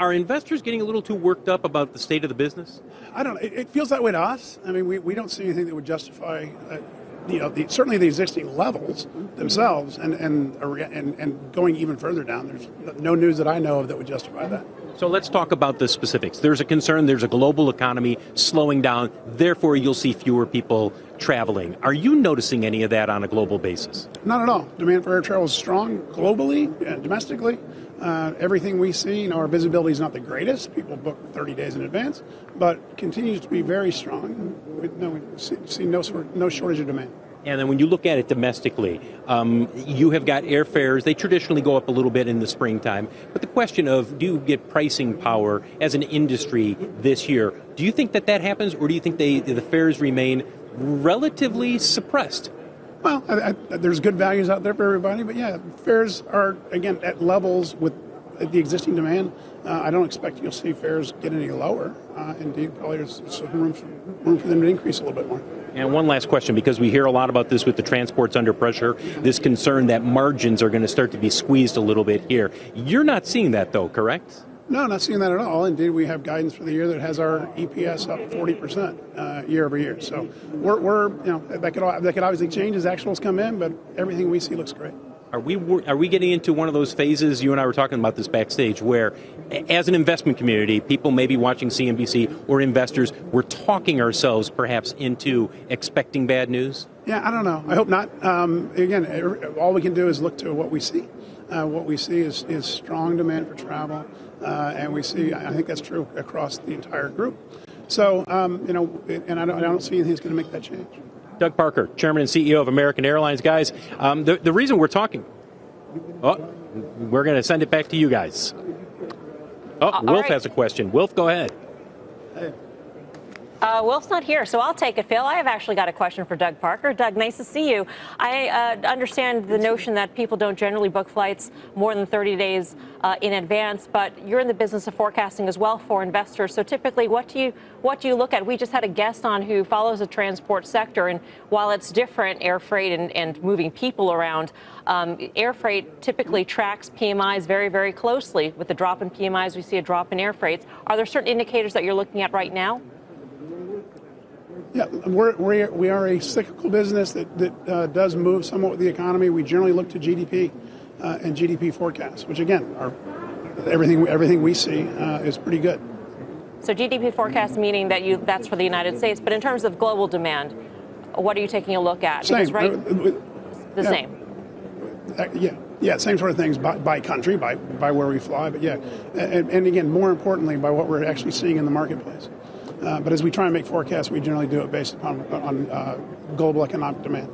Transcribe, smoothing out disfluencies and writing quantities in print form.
Are investors getting a little too worked up about the state of the business? I don't know. It feels that way to us. I mean, we don't see anything that would justify, certainly the existing levels themselves, and going even further down. There's no news that I know of that would justify that. So let's talk about the specifics. There's a concern, there's a global economy slowing down, therefore you'll see fewer people traveling. Are you noticing any of that on a global basis? Not at all. Demand for air travel is strong globally and domestically. Everything we see, our visibility is not the greatest. People book 30 days in advance, but continues to be very strong. We see no shortage of demand. And then when you look at it domestically, you have got airfares. They traditionally go up a little bit in the springtime. But the question of, do you get pricing power as an industry this year? Do you think that happens, or do you think the fares remain relatively suppressed? Well, there's good values out there for everybody. But yeah, fares are, again, at levels with the existing demand. I don't expect you'll see fares get any lower. Indeed, probably there's some room for them to increase a little bit more. And one last question, because we hear a lot about this with the transports under pressure, this concern that margins are going to start to be squeezed a little bit here. You're not seeing that, though, correct? No, not seeing that at all. Indeed, we have guidance for the year that has our EPS up 40% year over year. So we're that could obviously change as actuals come in, but everything we see looks great. Are we getting into one of those phases, you and I were talking about this backstage, where as an investment community, people may be watching CNBC, or investors, we're talking ourselves perhaps into expecting bad news? Yeah, I don't know. I hope not. Again, all we can do is look to what we see. What we see is strong demand for travel, and we see, I think that's true across the entire group. So, and I don't see anything that's going to make that change. Doug Parker, Chairman and CEO of American Airlines. Guys, the reason we're talking, we're going to send it back to you guys. Wolf right. has a question. Wolf, go ahead. Hey. Wolf's not here, so I'll take it, Phil. I have actually got a question for Doug Parker. Doug, nice to see you. I understand the notion that people don't generally book flights more than 30 days in advance, but you're in the business of forecasting as well for investors. So typically, what do you look at? We just had a guest on who follows the transport sector, and while it's different, air freight and moving people around, air freight typically tracks PMIs very, very closely. With the drop in PMIs, we see a drop in air freights. Are there certain indicators that you're looking at right now? Yeah, we are a cyclical business that does move somewhat with the economy. We generally look to GDP and GDP forecasts, which again, everything we see is pretty good. So GDP forecast meaning that that's for the United States, but in terms of global demand, what are you taking a look at? Same. The same. Yeah, same sort of things by country, by where we fly, but yeah, and again, more importantly, by what we're actually seeing in the marketplace. But as we try and make forecasts, we generally do it based on global economic demand.